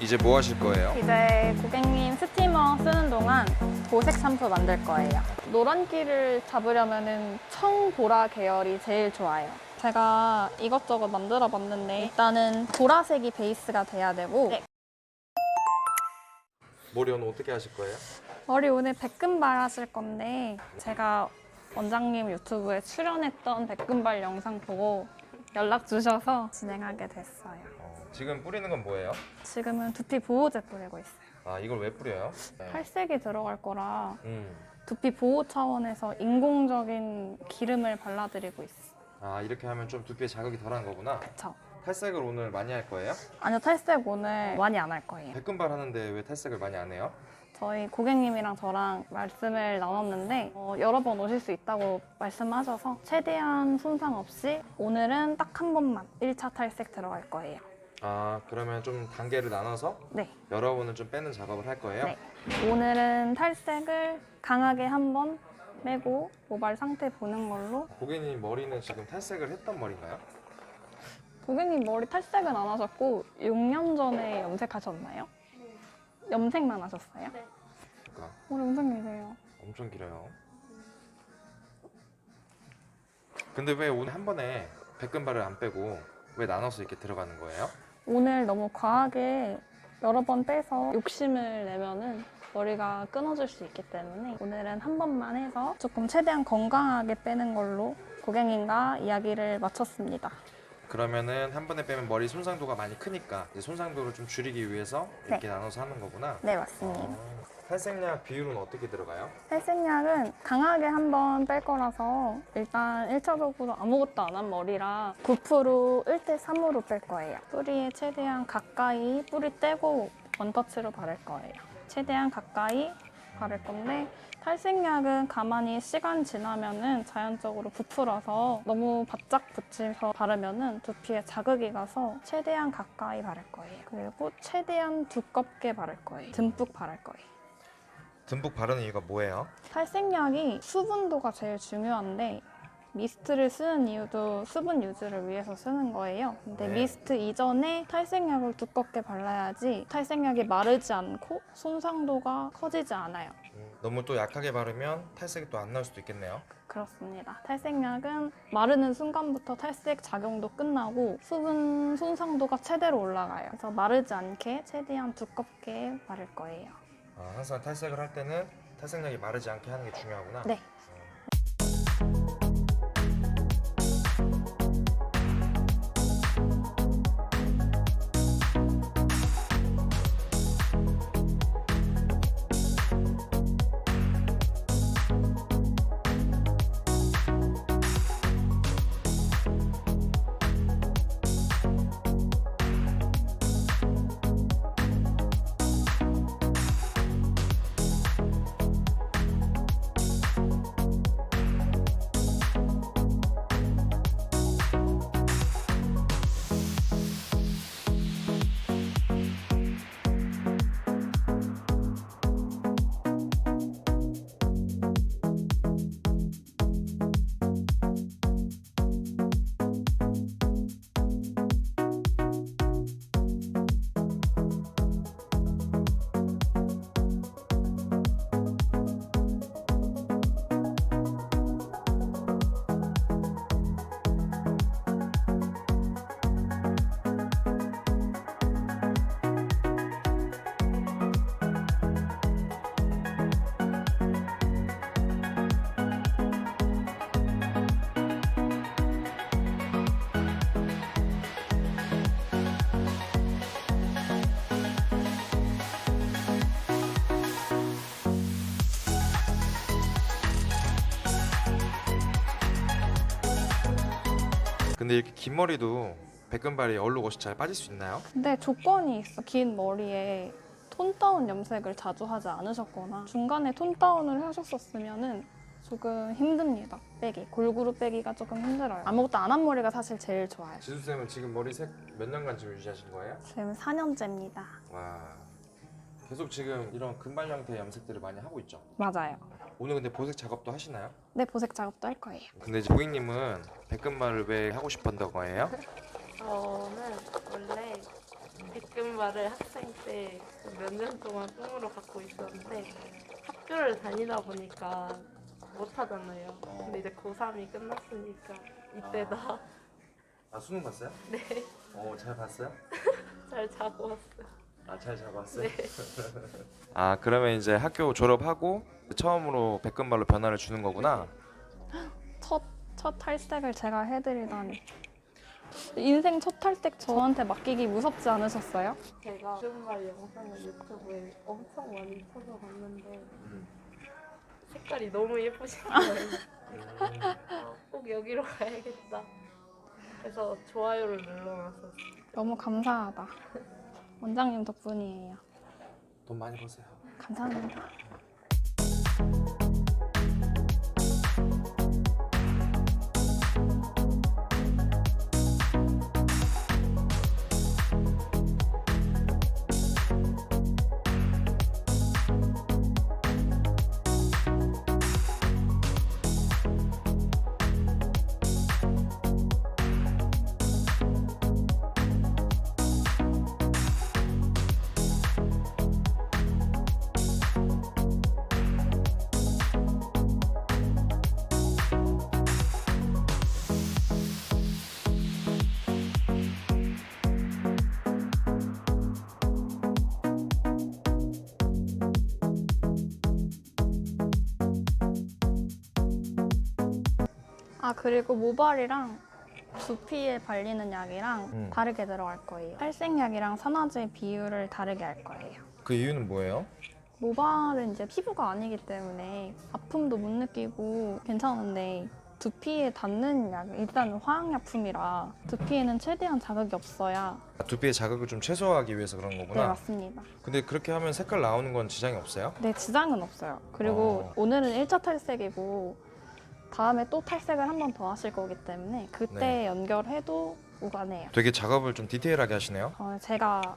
이제 뭐 하실 거예요? 이제 고객님 스티머 쓰는 동안 보색 샴푸 만들 거예요. 노란기를 잡으려면 청보라 계열이 제일 좋아요. 제가 이것저것 만들어 봤는데 일단은 보라색이 베이스가 돼야 되고 머리 오늘 어떻게 하실 거예요? 머리 오늘 백금발 하실 건데 제가 원장님 유튜브에 출연했던 백금발 영상 보고 연락 주셔서 진행하게 됐어요. 지금 뿌리는 건 뭐예요? 지금은 두피 보호제 뿌리고 있어요. 아, 이걸 왜 뿌려요? 탈색이 들어갈 거라 음. 두피 보호 차원에서 인공적인 기름을 발라드리고 있어요. 아, 이렇게 하면 좀 두피에 자극이 덜한 거구나. 그쵸? 탈색을 오늘 많이 할 거예요? 아니요, 탈색 오늘 많이 안 할 거예요. 백금발 하는데 왜 탈색을 많이 안 해요? 저희 고객님이랑 저랑 말씀을 나눴는데 여러 번 오실 수 있다고 말씀하셔서 최대한 손상 없이 오늘은 딱 한 번만 1차 탈색 들어갈 거예요. 아, 그러면 좀 단계를 나눠서 네. 여러 번은 좀 빼는 작업을 할 거예요? 네. 오늘은 탈색을 강하게 한 번 빼고 모발 상태 보는 걸로. 고객님 머리는 지금 탈색을 했던 머리인가요? 고객님 머리 탈색은 안 하셨고 6년 전에 염색하셨나요? 염색만 하셨어요? 그러니까 머리 엄청 기세요. 엄청 길어요. 근데 왜 오늘 한 번에 백금발을 안 빼고 왜 나눠서 이렇게 들어가는 거예요? 오늘 너무 과하게 여러 번 빼서 욕심을 내면은 머리가 끊어질 수 있기 때문에 오늘은 한 번만 해서 조금 최대한 건강하게 빼는 걸로 고객님과 이야기를 마쳤습니다. 그러면은 한 번에 빼면 머리 손상도가 많이 크니까 이제 손상도를 좀 줄이기 위해서 이렇게 나눠서 하는 거구나. 네, 맞습니다. 탈색약 비율은 어떻게 들어가요? 탈색약은 강하게 한 번 뺄 거라서 일단 1차적으로 아무것도 안 한 머리라 9% 1대3으로 뺄 거예요. 뿌리에 최대한 가까이 뿌리 떼고 원터치로 바를 거예요. 최대한 가까이 바를 건데 탈색약은 가만히 시간 지나면은 자연적으로 부풀어서 너무 바짝 붙여서 바르면은 두피에 자극이 가서 최대한 가까이 바를 거예요. 그리고 최대한 두껍게 바를 거예요. 듬뿍 바를 거예요. 듬뿍 바르는 이유가 뭐예요? 탈색약이 수분도가 제일 중요한데 미스트를 쓰는 이유도 수분 유지를 위해서 쓰는 거예요. 근데 네. 미스트 이전에 탈색약을 두껍게 발라야지 탈색약이 마르지 않고 손상도가 커지지 않아요. 너무 또 약하게 바르면 탈색이 또 안 날 수도 있겠네요. 그렇습니다. 탈색약은 마르는 순간부터 탈색 작용도 끝나고 수분 손상도가 최대로 올라가요. 그래서 마르지 않게 최대한 두껍게 바를 거예요. 아, 항상 탈색을 할 때는 탈색약이 마르지 않게 하는 게 중요하구나. 네. 근데 이렇게 긴 머리도 백금발이 얼룩 없이 잘 빠질 수 있나요? 근데 조건이 있어. 긴 머리에 톤 다운 염색을 자주 하지 않으셨거나 중간에 톤 다운을 하셨었으면은 조금 힘듭니다. 빼기. 골고루 빼기가 조금 힘들어요. 아무것도 안 한 머리가 사실 제일 좋아요. 지수쌤은 지금 머리색 몇 년간 지금 유지하신 거예요? 지금 4년째입니다. 와, 계속 지금 이런 금발 형태의 염색들을 많이 하고 있죠? 맞아요. 오늘 근데 보색 작업도 하시나요? 네, 보색 작업도 할 거예요. 근데 이제 고객님은 백금발을 왜 하고 싶었던 거예요? 저는 원래 백금 백금발을 학생 때 몇 년 동안 꿈으로 갖고 있었는데 학교를 다니다 보니까 못 하잖아요. 근데 이제 고3이 끝났으니까 이때다. 아 수능 봤어요? 네, 잘 봤어요? 잘 자고 왔어요. 아 잘 잡았어요? 네. 아 그러면 이제 학교 졸업하고 처음으로 백금발로 변화를 주는 거구나. 첫 탈색을 제가 해드리다니. 인생 첫 탈색 저한테 맡기기 무섭지 않으셨어요? 제가 백금발 영상을 유튜브에 엄청 많이 찾아봤는데 색깔이 너무 예쁘신 거예요. 꼭 여기로 가야겠다. 그래서 좋아요를 눌러놨었어요. 너무 감사하다. 원장님 덕분이에요. 돈 많이 버세요. 감사합니다. 아, 그리고 모발이랑 두피에 발리는 약이랑 다르게 들어갈 거예요. 탈색약이랑 산화제 비율을 다르게 할 거예요. 그 이유는 뭐예요? 모발은 이제 피부가 아니기 때문에 아픔도 못 느끼고 괜찮은데 두피에 닿는 약, 일단 화학약품이라 두피에는 최대한 자극이 없어야. 두피의 자극을 좀 최소화하기 위해서 그런 네, 거구나. 맞습니다. 근데 그렇게 하면 색깔 나오는 건 지장이 없어요? 네, 지장은 없어요. 그리고 오늘은 1차 탈색이고 다음에 또 탈색을 한 번 더 하실 거기 때문에 그때 네. 연결해도 무관해요. 되게 작업을 좀 디테일하게 하시네요. 제가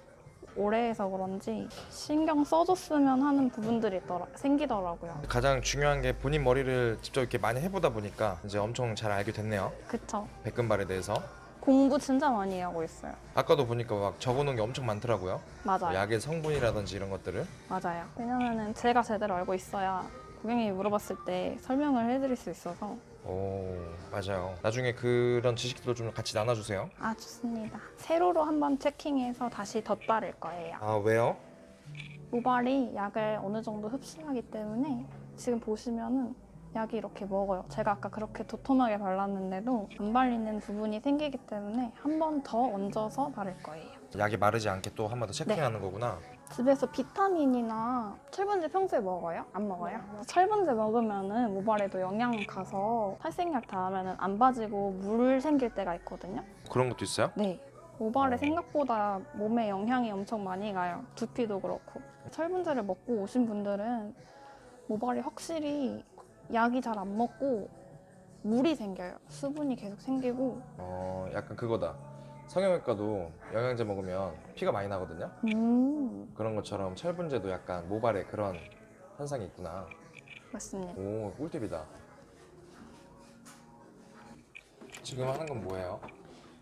오래 해서 그런지 신경 써줬으면 하는 부분들이 생기더라고요. 가장 중요한 게 본인 머리를 직접 이렇게 많이 해보다 보니까 이제 엄청 잘 알게 됐네요. 그쵸. 백금발에 대해서. 공부 진짜 많이 하고 있어요. 아까도 보니까 막 적어놓은 게 엄청 많더라고요. 맞아요. 약의 성분이라든지 이런 것들을. 맞아요. 왜냐면은 제가 제대로 알고 있어야 고객님이 물어봤을 때 설명을 해드릴 수 있어서. 오, 맞아요. 나중에 그런 지식도 좀 같이 나눠주세요. 아, 좋습니다. 세로로 한번 체킹해서 다시 덧바를 거예요. 아, 왜요? 모발이 약을 어느 정도 흡수하기 때문에 지금 보시면은 약이 이렇게 먹어요. 제가 아까 그렇게 도톰하게 발랐는데도 안 발리는 부분이 생기기 때문에 한 번 더 얹어서 바를 거예요. 약이 마르지 않게 또 한 번 더 체킹하는 네. 거구나. 집에서 비타민이나 철분제 평소에 먹어요? 안 먹어요? 철분제 먹으면은 모발에도 영향 가서 탈색약 닿으면은 안 빠지고 물 생길 때가 있거든요. 그런 것도 있어요? 네. 모발에 생각보다 몸에 영향이 엄청 많이 가요. 두피도 그렇고. 철분제를 먹고 오신 분들은 모발이 확실히 약이 잘 안 먹고 물이 생겨요. 수분이 계속 생기고. 약간 그거다. 성형외과도 영양제 먹으면 피가 많이 나거든요. 그런 것처럼 철분제도 약간 모발에 그런 현상이 있구나. 맞습니다. 오, 꿀팁이다. 지금 하는 건 뭐예요?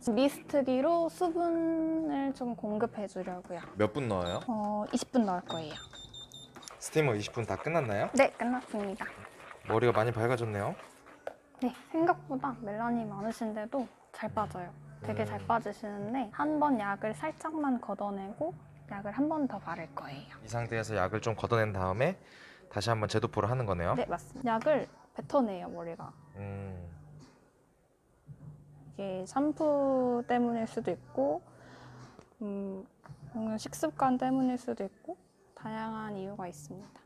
미스트기로 수분을 좀 공급해 주려고요. 몇 분 넣어요? 20분 넣을 거예요. 스티머 20분 다 끝났나요? 네, 끝났습니다. 머리가 많이 밝아졌네요. 네, 생각보다 멜라닌이 많으신데도 잘 빠져요. 되게 잘 빠지시는데 한 번 약을 살짝만 걷어내고 약을 한 번 더 바를 거예요. 이 상태에서 약을 좀 걷어낸 다음에 다시 한번 제도포를 하는 거네요. 네, 맞습니다. 약을 뱉어내요, 머리가. 이게 샴푸 때문일 수도 있고 먹는 식습관 때문일 수도 있고 다양한 이유가 있습니다.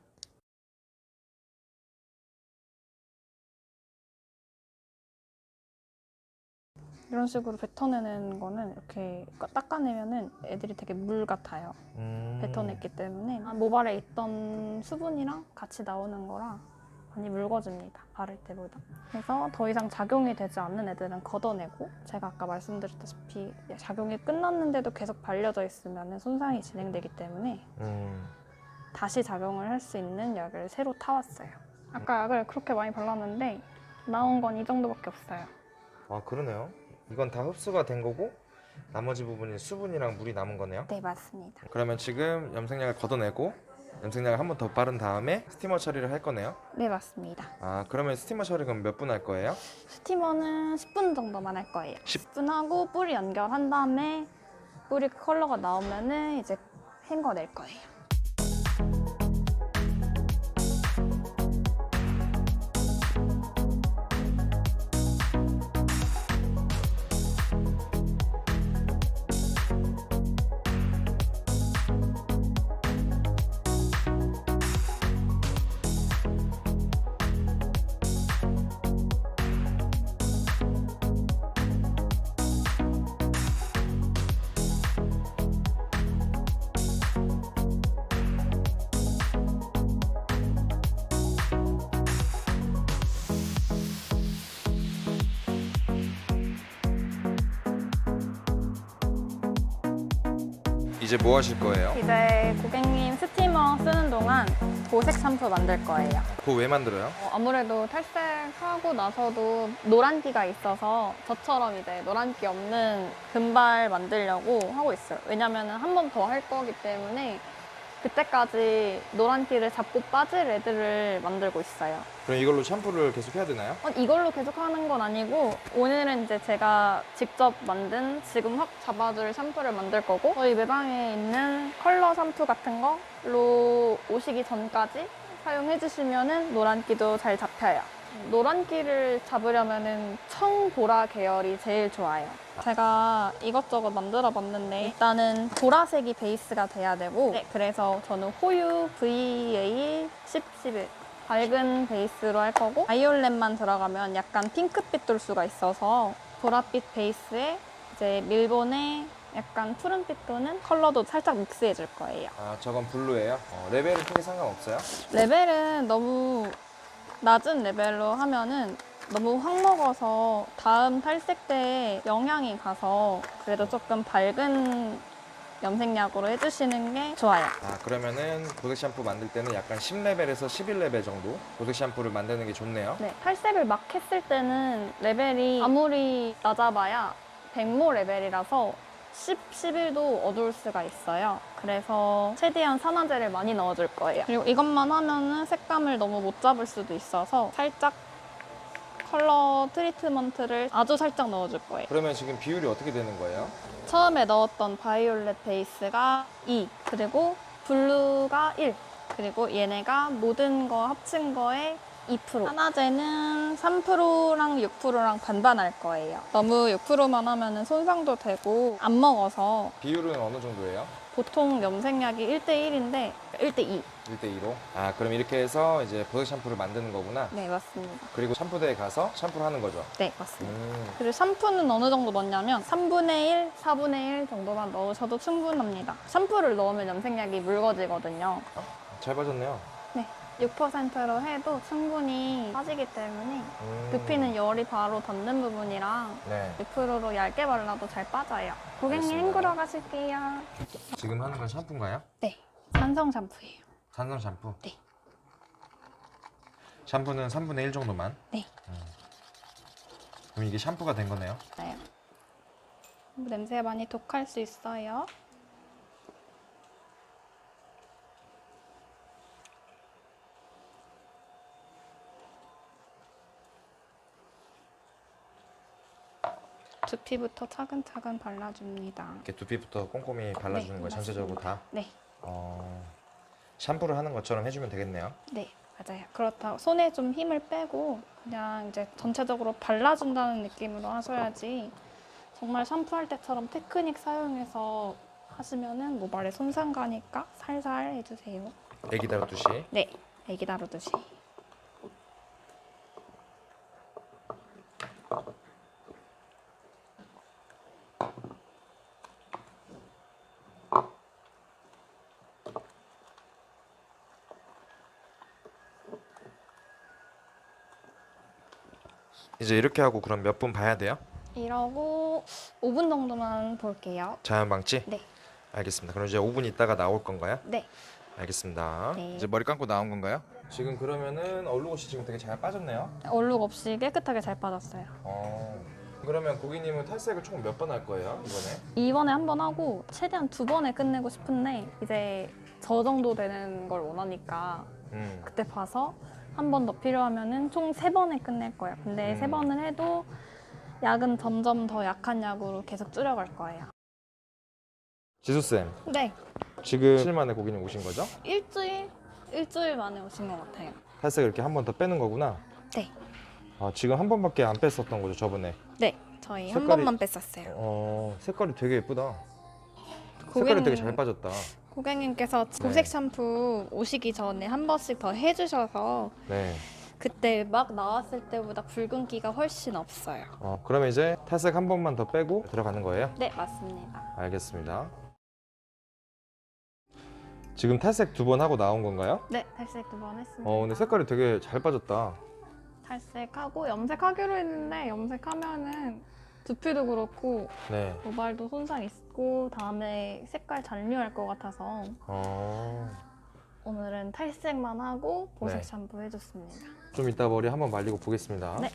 이런 식으로 뱉어내는 거는 이렇게 닦아내면은 애들이 되게 물 같아요. 뱉어냈기 때문에 모발에 있던 수분이랑 같이 나오는 거라 많이 묽어집니다. 바를 때보다. 그래서 더 이상 작용이 되지 않는 애들은 걷어내고 제가 아까 말씀드렸다시피 작용이 끝났는데도 계속 발려져 있으면 손상이 진행되기 때문에 다시 작용을 할 수 있는 약을 새로 타왔어요. 아까 약을 그렇게 많이 발랐는데 나온 건 이 정도밖에 없어요. 아, 그러네요. 이건 다 흡수가 된 거고 나머지 부분이 수분이랑 물이 남은 거네요. 네, 맞습니다. 그러면 지금 염색약을 걷어내고 염색약을 한 번 더 바른 다음에 스티머 처리를 할 거네요. 네, 맞습니다. 아, 그러면 스티머 처리 그럼 몇 분 할 거예요? 스티머는 10분 정도만 할 거예요. 10 10분 하고 뿌리 연결한 다음에 뿌리 컬러가 나오면은 이제 헹궈낼 거예요. 이제 뭐 하실 거예요? 이제 고객님 스티머 쓰는 동안 보색 샴푸 만들 거예요. 그거 왜 만들어요? 아무래도 탈색하고 나서도 노란기가 있어서 저처럼 이제 노란기 없는 금발 만들려고 하고 있어요. 왜냐면 한 번 더 할 거기 때문에 그때까지 노란기를 잡고 빠질 애들을 만들고 있어요. 그럼 이걸로 샴푸를 계속 해야 되나요? 이걸로 계속 하는 건 아니고 오늘은 이제 제가 직접 만든 지금 확 잡아줄 샴푸를 만들 거고 저희 매장에 있는 컬러 샴푸 같은 걸로 오시기 전까지 사용해 주시면은 노란기도 잘 잡혀요. 노란기를 잡으려면은 청보라 계열이 제일 좋아요. 제가 이것저것 만들어 봤는데 일단은 보라색이 베이스가 돼야 되고 그래서 저는 호유 VA 1011 밝은 베이스로 할 거고 바이올렛만 들어가면 약간 핑크빛 돌 수가 있어서 보랏빛 베이스에 이제 밀본의 약간 푸른빛 도는 컬러도 살짝 믹스해 줄 거예요. 아, 저건 블루예요? 레벨은 크게 상관없어요? 레벨은 너무 낮은 레벨로 하면은 너무 확 먹어서 다음 탈색 때에 영향이 가서 그래도 조금 밝은 염색약으로 해주시는 게 좋아요. 아, 그러면은 보색 샴푸 만들 때는 약간 10레벨에서 11레벨 정도 보색 샴푸를 만드는 게 좋네요. 네, 탈색을 막 했을 때는 레벨이 아무리 낮아봐야 백모 레벨이라서 10, 11도 어두울 수가 있어요. 그래서 최대한 산화제를 많이 넣어줄 거예요. 그리고 이것만 하면은 색감을 너무 못 잡을 수도 있어서 살짝 컬러 트리트먼트를 아주 살짝 넣어줄 거예요. 그러면 지금 비율이 어떻게 되는 거예요? 처음에 넣었던 바이올렛 베이스가 2, 그리고 블루가 1, 그리고 얘네가 모든 거 합친 거에 2%. 산화제는 3%랑 6%랑 반반 할 거예요. 너무 6%만 하면 손상도 되고 안 먹어서 비율은 어느 정도예요? 보통 염색약이 1대1인데 1대2. 1대2로? 아, 그럼 이렇게 해서 이제 보색 샴푸를 만드는 거구나. 네, 맞습니다. 그리고 샴푸대에 가서 샴푸를 하는 거죠. 네, 맞습니다. 그리고 샴푸는 어느 정도 넣냐면 3분의 1, 4분의 1 정도만 넣으셔도 충분합니다. 샴푸를 넣으면 염색약이 묽어지거든요. 잘 빠졌네요. 네, 6%로 해도 충분히 빠지기 때문에 두피는 열이 바로 닿는 부분이랑 네. 6%로 얇게 발라도 잘 빠져요. 고객님 알겠습니다. 헹구러 가실게요. 지금 하는 건 샴푸인가요? 네, 산성 샴푸예요. 산성 샴푸? 네. 샴푸는 3분의 1 정도만? 네. 그럼 이게 샴푸가 된 거네요? 네. 냄새 많이 독할 수 있어요. 두피부터 차근차근 발라줍니다. 이렇게 두피부터 꼼꼼히 발라주는 네, 거예요, 전체적으로 다? 네, 샴푸를 하는 것처럼 해주면 되겠네요. 네, 맞아요. 그렇다고 손에 좀 힘을 빼고 그냥 이제 전체적으로 발라준다는 느낌으로 하셔야지 정말 샴푸할 때처럼 테크닉 사용해서 하시면은 모발에 손상 가니까 살살 해주세요. 애기 다루듯이. 네, 애기 다루듯이. 이제 이렇게 하고 그럼 몇 분 봐야 돼요? 이러고 5분 정도만 볼게요. 자연 방치? 네, 알겠습니다. 그럼 이제 5분 있다가 나올 건가요? 네. 알겠습니다. 네. 이제 머리 감고 나온 건가요? 지금 그러면은 얼룩옷이 지금 되게 잘 빠졌네요. 얼룩 없이 깨끗하게 잘 빠졌어요. 그러면 고객님은 탈색을 총 몇 번 할 거예요, 이번에? 이번에 한 번 하고 최대한 2번에 끝내고 싶은데 이제 저 정도 되는 걸 원하니까 그때 봐서 한 번 더 필요하면은 총 3번에 끝낼 거예요. 근데 3번을 해도 약은 점점 더 약한 약으로 계속 줄여갈 거예요. 지수쌤, 네, 지금 7일 만에 고객님 오신 거죠? 일주일 만에 오신 것 같아요. 탈색을 이렇게 한 번 더 빼는 거구나. 네. 아, 지금 한 번밖에 안 뺐었던 거죠, 저번에? 네, 저희 한 색깔이- 번만 뺐었어요. 색깔이 되게 예쁘다. 색깔이 되게 잘 빠졌다. 고객님께서 고색 샴푸 오시기 전에 한 번씩 더 해주셔서 네. 그때 막 나왔을 때보다 붉은기가 훨씬 없어요. 그러면 이제 탈색 한 번만 더 빼고 들어가는 거예요? 네, 맞습니다. 알겠습니다. 지금 탈색 2번 하고 나온 건가요? 네, 탈색 2번 했습니다. 근데 색깔이 되게 잘 빠졌다. 탈색하고 염색하기로 했는데 염색하면은 두피도 그렇고 네. 모발도 손상 있고 다음에 색깔 잔류할 것 같아서 오늘은 탈색만 하고 보색 네. 샴푸 해줬습니다. 좀 이따 머리 한번 말리고 보겠습니다. 네.